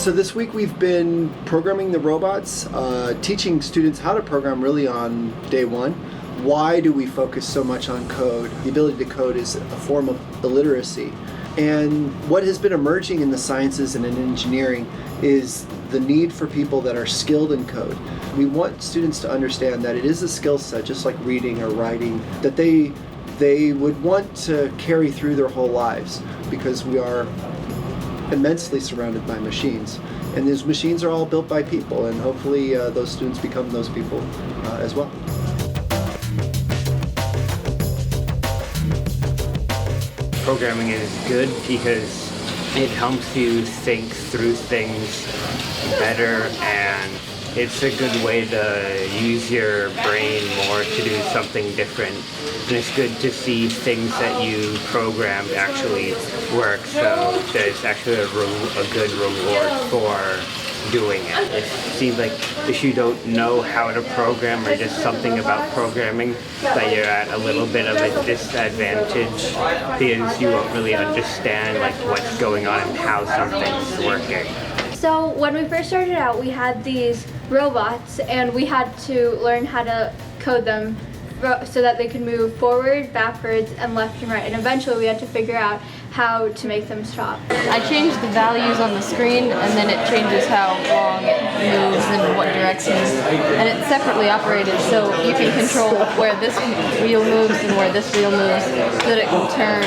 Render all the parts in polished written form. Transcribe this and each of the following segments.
So this week we've been programming the robots, teaching students how to program really on day one. Why do we focus so much on code? The ability to code is a form of illiteracy. And what has been emerging in the sciences and in engineering is the need for people that are skilled in code. We want students to understand that it is a skill set, just like reading or writing, that they would want to carry through their whole lives, because we are immensely surrounded by machines. And those machines are all built by people, and hopefully those students become those people as well. Programming is good because it helps you think through things better, and it's a good way to use your brain more to do something different. And it's good to see things that you programmed actually work, so there's actually a good reward for doing it. It seems like if you don't know how to program or just something about programming, that you're at a little bit of a disadvantage because you won't really understand like what's going on and how something's working. So when we first started out, we had these robots and we had to learn how to code them so that they could move forward, backwards, and left and right. And eventually we had to figure out how to make them stop. I changed the values on the screen, and then it changes how long it moves and what directions. And it's separately operated, so you can control where this wheel moves and where this wheel moves, so that it can turn.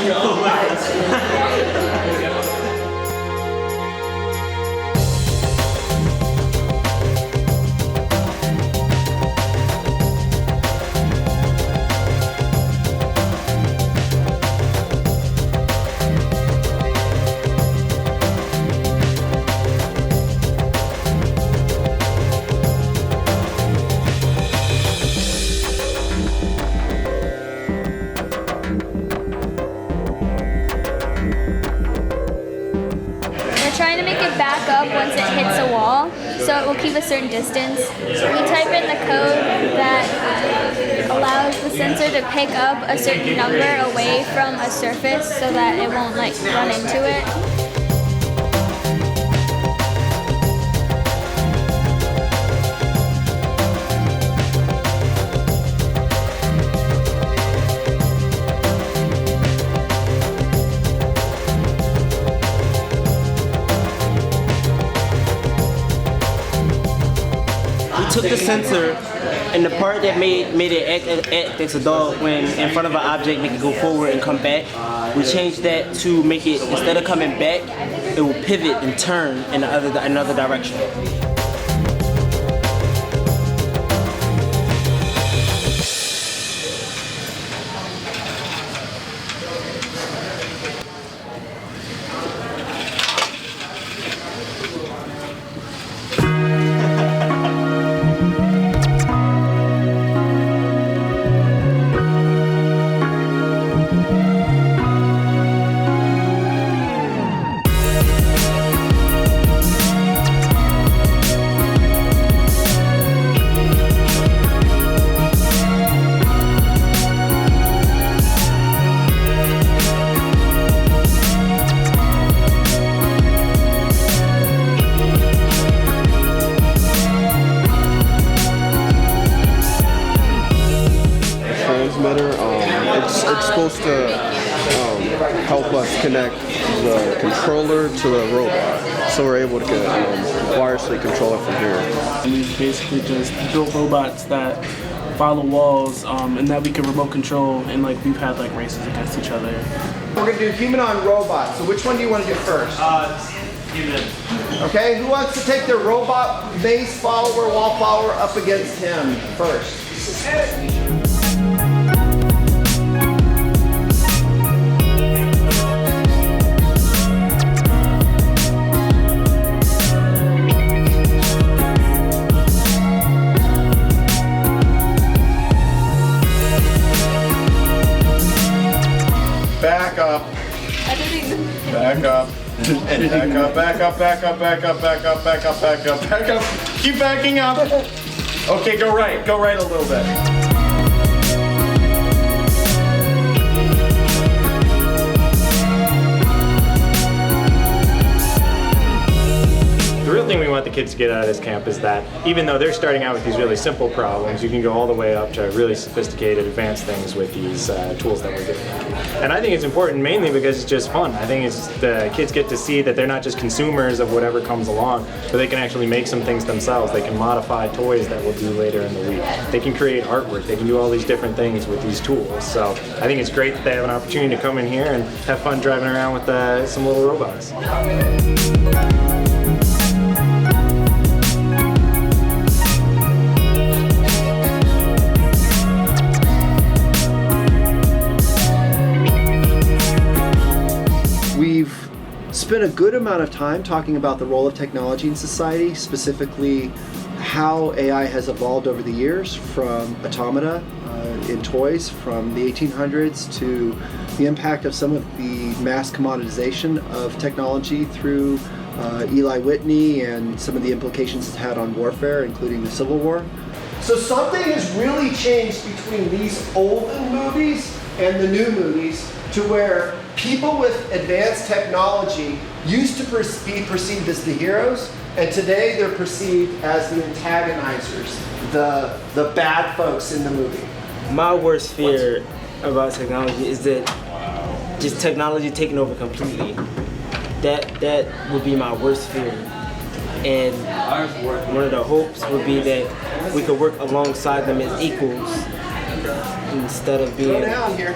Trying to make it back up once it hits a wall, so it will keep a certain distance. We type in the code that allows the sensor to pick up a certain number away from a surface so that it won't like run into it. Took the sensor and the part that made it act as a dog when in front of an object, make it go forward and come back. We changed that to make it, instead of coming back, it will pivot and turn in another direction. It's supposed to help us connect the controller to the robot, so we're able to wirelessly control it from here. And we've basically just built robots that follow walls and that we can remote control, and like we've had like races against each other. We're going to do human on robot, so which one do you want to do first? Human. Okay, who wants to take their robot base follower, wall follower up against him first? Back up. Back up. Back up, back up, back up, back up, back up, back up, back up, back up. Keep backing up. Okay, go right a little bit. 3, kids get out of this camp is that even though they're starting out with these really simple problems, you can go all the way up to really sophisticated, advanced things with these tools that we're giving them. And I think it's important mainly because it's just fun. I think it's the kids get to see that they're not just consumers of whatever comes along, but they can actually make some things themselves. They can modify toys that we'll do later in the week. They can create artwork. They can do all these different things with these tools. So I think it's great that they have an opportunity to come in here and have fun driving around with some little robots. We've spent a good amount of time talking about the role of technology in society, specifically how AI has evolved over the years from automata in toys from the 1800s to the impact of some of the mass commoditization of technology through Eli Whitney and some of the implications it's had on warfare, including the Civil War. So something has really changed between these olden movies and the new movies to where people with advanced technology used to be perceived as the heroes, and today they're perceived as the antagonizers, the bad folks in the movie. My worst fear about technology is that just technology taking over completely. That would be my worst fear. And one of the hopes would be that we could work alongside them as equals instead of being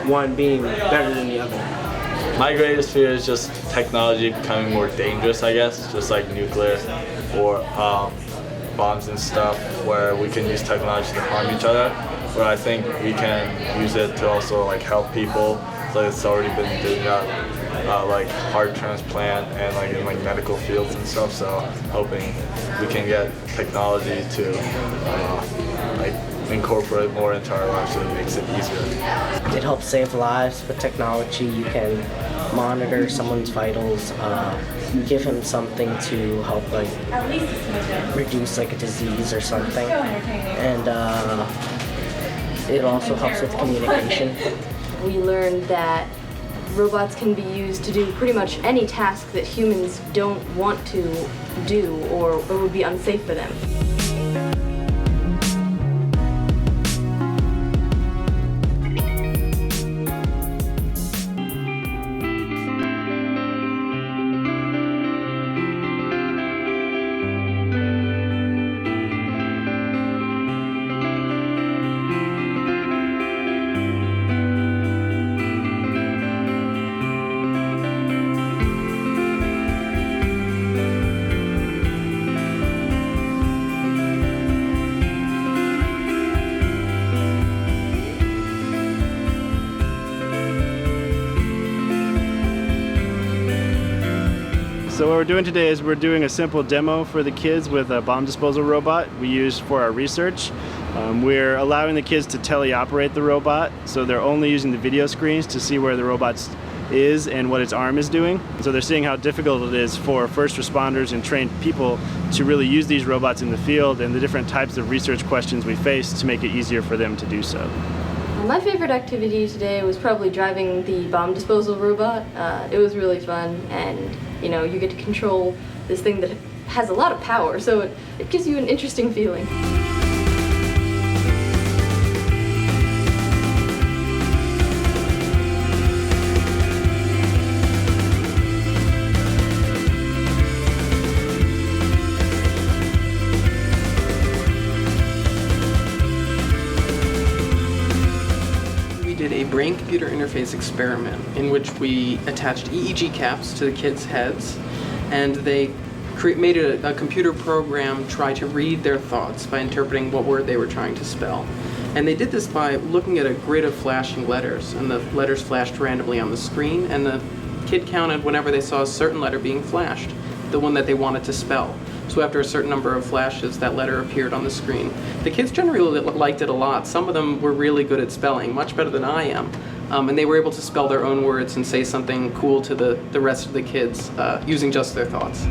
one being better than the other. My greatest fear is just technology becoming more dangerous, I guess, just like nuclear or bombs and stuff, where we can use technology to harm each other. But I think we can use it to also like help people. So it's already been doing that, like heart transplant and like in like medical fields and stuff. So hoping we can get technology to like incorporate more into our lives so it makes it easier. It helps save lives with technology. You can monitor someone's vitals, give him something to help like reduce like a disease or something, and it also helps with communication. We learned that robots can be used to do pretty much any task that humans don't want to do or would be unsafe for them. So what we're doing today is we're doing a simple demo for the kids with a bomb disposal robot we used for our research. We're allowing the kids to teleoperate the robot, so they're only using the video screens to see where the robot is and what its arm is doing. So they're seeing how difficult it is for first responders and trained people to really use these robots in the field and the different types of research questions we face to make it easier for them to do so. My favorite activity today was probably driving the bomb disposal robot. It was really fun, and you know, you get to control this thing that has a lot of power, so it gives you an interesting feeling. Brain computer interface experiment in which we attached EEG caps to the kids' heads, and they made a computer program try to read their thoughts by interpreting what word they were trying to spell. And they did this by looking at a grid of flashing letters, and the letters flashed randomly on the screen, and the kid counted whenever they saw a certain letter being flashed, the one that they wanted to spell. So after a certain number of flashes, that letter appeared on the screen. The kids generally liked it a lot. Some of them were really good at spelling, much better than I am. And they were able to spell their own words and say something cool to the rest of the kids using just their thoughts.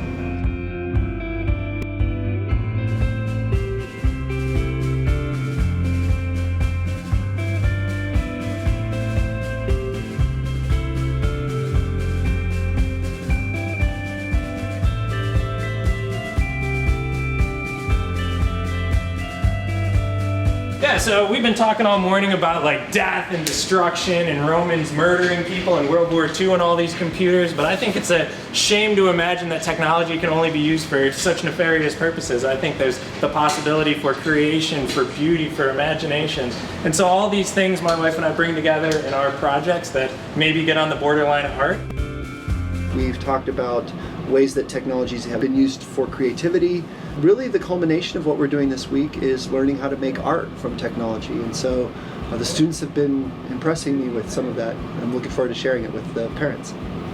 so we've been talking all morning about like death and destruction and Romans murdering people in World War II and all these computers, but I think it's a shame to imagine that technology can only be used for such nefarious purposes. I think there's the possibility for creation, for beauty, for imagination. And so all these things my wife and I bring together in our projects that maybe get on the borderline of art. We've talked about ways that technologies have been used for creativity. Really the culmination of what we're doing this week is learning how to make art from technology. And so the students have been impressing me with some of that. I'm looking forward to sharing it with the parents.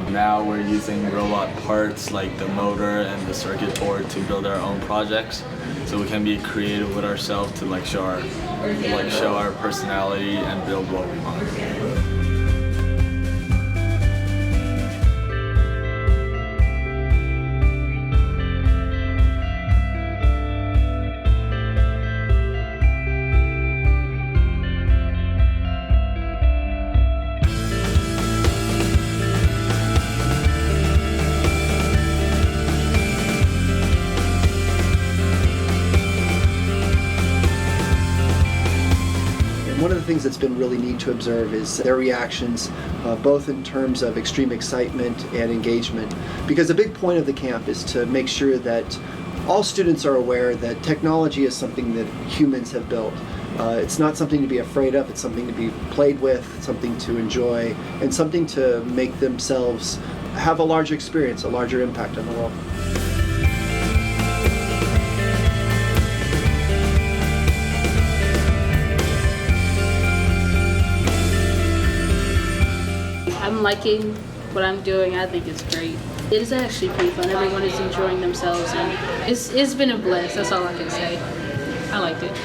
Now we're using robot parts like the motor and the circuit board to build our own projects, so we can be creative with ourselves to show our personality and build what we want. One of the things that's been really neat to observe is their reactions, both in terms of extreme excitement and engagement. Because a big point of the camp is to make sure that all students are aware that technology is something that humans have built. It's not something to be afraid of, it's something to be played with, something to enjoy, and something to make themselves have a larger experience, a larger impact on the world. I'm liking what I'm doing. I think it's great. It is actually pretty fun. Everyone is enjoying themselves, and it's been a blast. That's all I can say. I liked it.